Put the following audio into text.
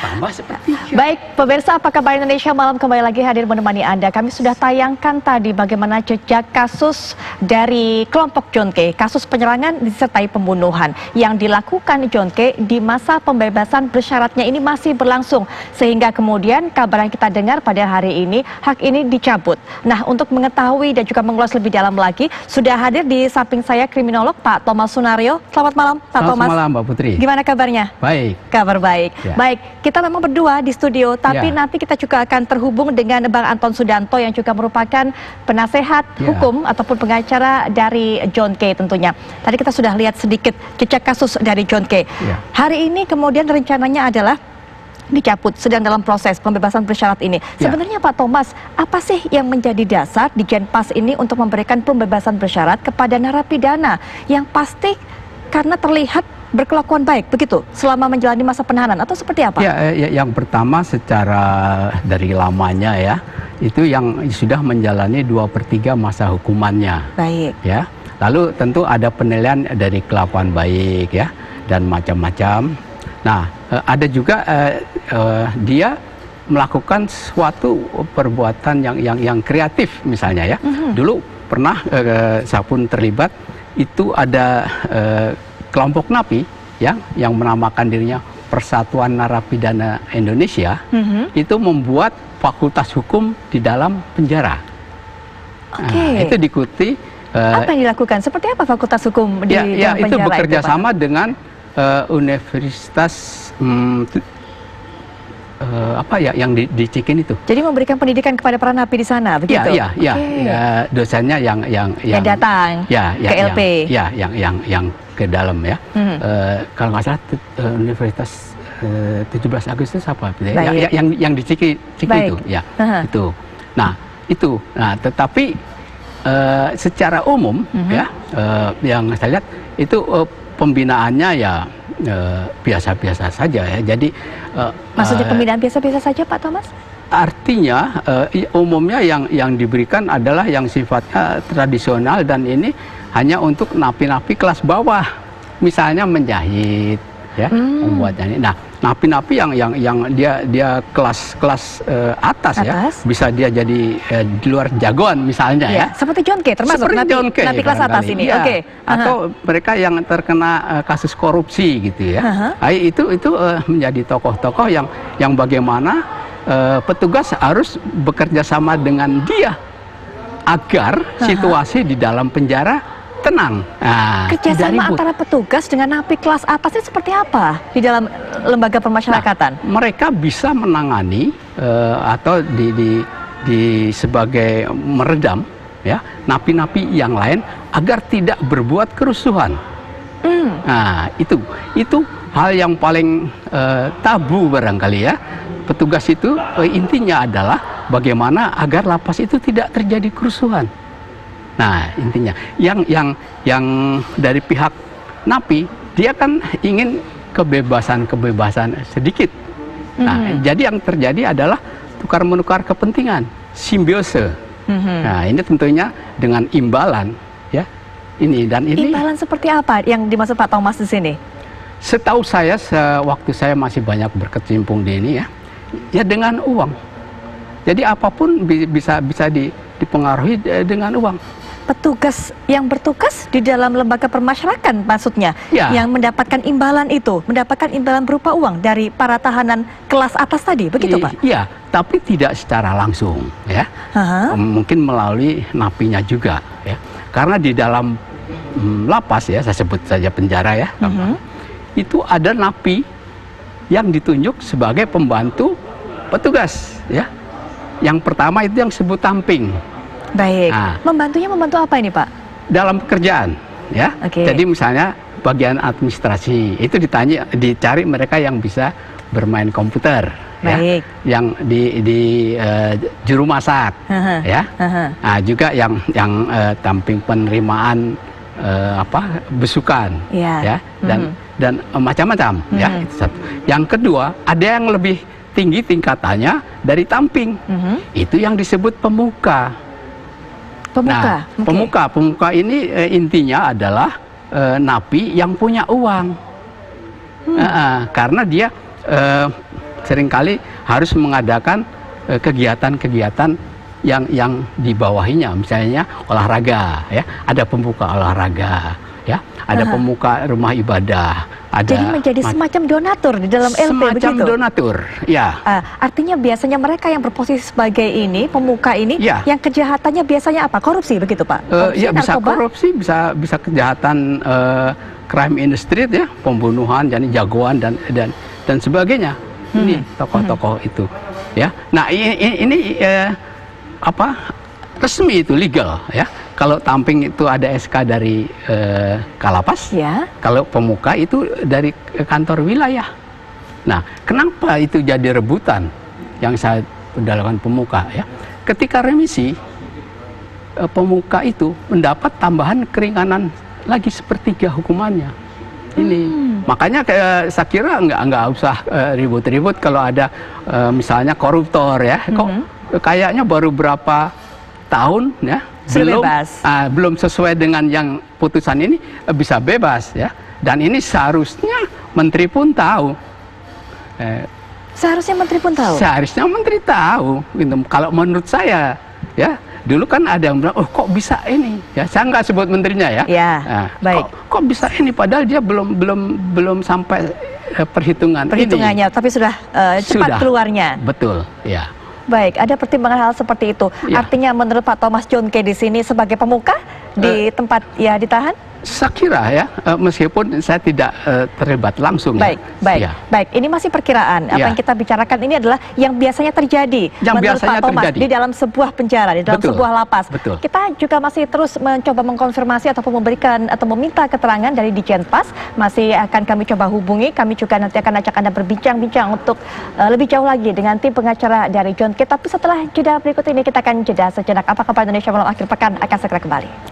tambah sepertiga. Baik, pemirsa, apa kabar Indonesia Malam kembali lagi hadir menemani Anda. Kami sudah tayangkan tadi bagaimana jejak kasus dari kelompok John K. Kasus penyerangan disertai pembunuhan yang dilakukan John K. di masa pembebasan bersyaratnya ini masih berlangsung. Sehingga kemudian kabar yang kita dengar pada hari ini, hak ini dicabut. Nah, untuk mengetahui dan juga mengulas lebih dalam lagi, sudah hadir di samping saya kriminolog Pak Thomas Sunario. Selamat malam, Pak Thomas. Selamat malam, Mbak Putri. Gimana kabarnya? Baik. Kabar baik. Ya. Baik, kita memang berdua di studio, tapi Ya. nanti kita juga akan terhubung dengan Bang Anton Sudanto yang juga merupakan penasehat hukum ataupun pengacara dari John K. tentunya. Tadi kita sudah lihat sedikit jejak kasus dari John K. Ya. Hari ini kemudian rencananya adalah dicabut, sedang dalam proses pembebasan bersyarat ini. Sebenarnya Pak Thomas, apa sih yang menjadi dasar di Jenpas ini untuk memberikan pembebasan bersyarat kepada narapidana yang pasti karena terlihat berkelakuan baik begitu selama menjalani masa penahanan atau seperti apa? Ya, yang pertama secara dari lamanya ya, itu yang sudah menjalani 2/3 masa hukumannya. Baik. Ya. Lalu tentu ada penilaian dari kelakuan baik ya dan macam-macam. Nah, ada juga dia melakukan suatu perbuatan yang kreatif misalnya ya. Dulu pernah saya pun terlibat, itu ada kelompok napi yang menamakan dirinya Persatuan Narapidana Indonesia, itu membuat fakultas hukum di dalam penjara. Nah, itu diikuti. Apa yang dilakukan? Seperti apa fakultas hukum di dalam penjara itu bekerja Pak? sama dengan Universitas yang di Cikin itu. Jadi memberikan pendidikan kepada para napi di sana, begitu? Iya. Dosennya yang datang ke LP. Yang ke dalam ya. Kalau nggak salah Universitas 17 Agustus apa? Yang di Cikin itu, ya. Itu. Nah, itu. Nah, tetapi secara umum yang saya lihat itu pembinaannya ya biasa-biasa saja ya. Jadi maksudnya pembinaan biasa-biasa saja, Pak Thomas? Artinya umumnya yang diberikan adalah yang sifatnya tradisional dan ini hanya untuk napi-napi kelas bawah, misalnya menjahit, ya, membuatnya ini. Nah, napi-napi yang dia kelas atas ya, bisa dia jadi di luar jagoan misalnya ya. Seperti John K. termasuk napi kelas atas ini. Ya. Atau mereka yang terkena kasus korupsi gitu ya. Itu menjadi tokoh-tokoh yang bagaimana petugas harus bekerja sama dengan dia agar situasi di dalam penjara tenang. Nah, kerjasama antara petugas dengan napi kelas atasnya seperti apa di dalam lembaga pemasyarakatan? Mereka bisa menangani atau sebagai meredam ya napi-napi yang lain agar tidak berbuat kerusuhan. Nah, itu hal yang paling tabu barangkali ya. Petugas itu intinya adalah bagaimana agar lapas itu tidak terjadi kerusuhan. Nah, intinya yang dari pihak napi dia kan ingin kebebasan sedikit. Nah, jadi yang terjadi adalah tukar-menukar kepentingan, simbiose. Nah, ini tentunya dengan imbalan ya. Ini imbalan seperti apa yang dimaksud Pak Thomas di sini? Setahu saya waktu saya masih banyak berkecimpung di ini ya dengan uang. Jadi apapun bisa dipengaruhi dengan uang. Petugas yang bertugas di dalam lembaga permasyarakatan maksudnya yang mendapatkan imbalan itu, mendapatkan imbalan berupa uang dari para tahanan kelas atas tadi, begitu Pak? Iya, tapi tidak secara langsung ya. Mungkin melalui napinya juga ya. Karena di dalam lapas ya, saya sebut saja penjara ya. Itu ada napi yang ditunjuk sebagai pembantu petugas ya. Yang pertama itu yang sebut tamping. Baik. Nah, membantu apa ini Pak? Dalam pekerjaan ya. Jadi misalnya bagian administrasi itu dicari mereka yang bisa bermain komputer. Baik. Ya. Yang di juru masak ya. Nah, juga yang tamping penerimaan besukan ya dan macam-macam ya. Itu satu. Yang kedua ada yang lebih tinggi tingkatannya dari tamping. Itu yang disebut pemuka. Nah, pemuka ini intinya adalah napi yang punya uang. Karena dia seringkali harus mengadakan kegiatan-kegiatan yang dibawahinya, misalnya olahraga, ya, ada pembuka olahraga, ya, ada pemuka rumah ibadah, ada. Jadi menjadi semacam donatur di dalam LP semacam begitu? Donatur, ya. Artinya biasanya mereka yang berposisi sebagai ini, pemuka ini, Ya. yang kejahatannya biasanya apa? Korupsi begitu Pak? Korupsi, Ya, bisa narkoba? korupsi, bisa kejahatan, crime in the street, ya, pembunuhan, jadi jagoan dan sebagainya. Ini tokoh-tokoh itu, ya. Nah, ini resmi itu, legal, ya. Kalau tamping itu ada SK dari Kalapas, Ya. kalau pemuka itu dari kantor wilayah. Nah, kenapa itu jadi rebutan yang saya pedalaman pemuka, ya? Ketika remisi, pemuka itu mendapat tambahan keringanan lagi sepertiga hukumannya. Ini makanya saya kira nggak usah ribut-ribut kalau ada misalnya koruptor, ya. Kok kayaknya baru berapa tahun, ya, Sudah bebas. belum sesuai dengan yang putusan ini bisa bebas, ya. Dan ini seharusnya menteri pun tahu. Seharusnya menteri pun tahu? Seharusnya menteri tahu, gitu. Kalau menurut saya, ya, dulu kan ada yang bilang, oh kok bisa ini, ya, saya nggak sebut menterinya, ya. Ya, baik. Kok bisa ini, padahal dia belum sampai perhitungannya, tapi sudah cepat keluarnya. Betul, ya. Baik, ada pertimbangan hal seperti itu. Ya. Artinya menurut Pak Thomas John K di sini sebagai pemuka di tempat ya ditahan? Saya kira, ya, meskipun saya tidak terlibat langsung. Baik, ya. baik, Ya. baik. Ini masih perkiraan. Apa Ya. yang kita bicarakan ini adalah yang biasanya terjadi menurut Pak Thomas di dalam sebuah penjara, di dalam sebuah lapas. Betul. Kita juga masih terus mencoba mengkonfirmasi ataupun memberikan atau meminta keterangan dari Dijenpas. Masih akan kami coba hubungi. Kami juga nanti akan ajak Anda berbincang-bincang untuk lebih jauh lagi dengan tim pengacara dari John K. Tapi setelah jeda berikut ini kita akan jeda sejenak. Apa kabar Indonesia Malam akhir pekan akan segera kembali.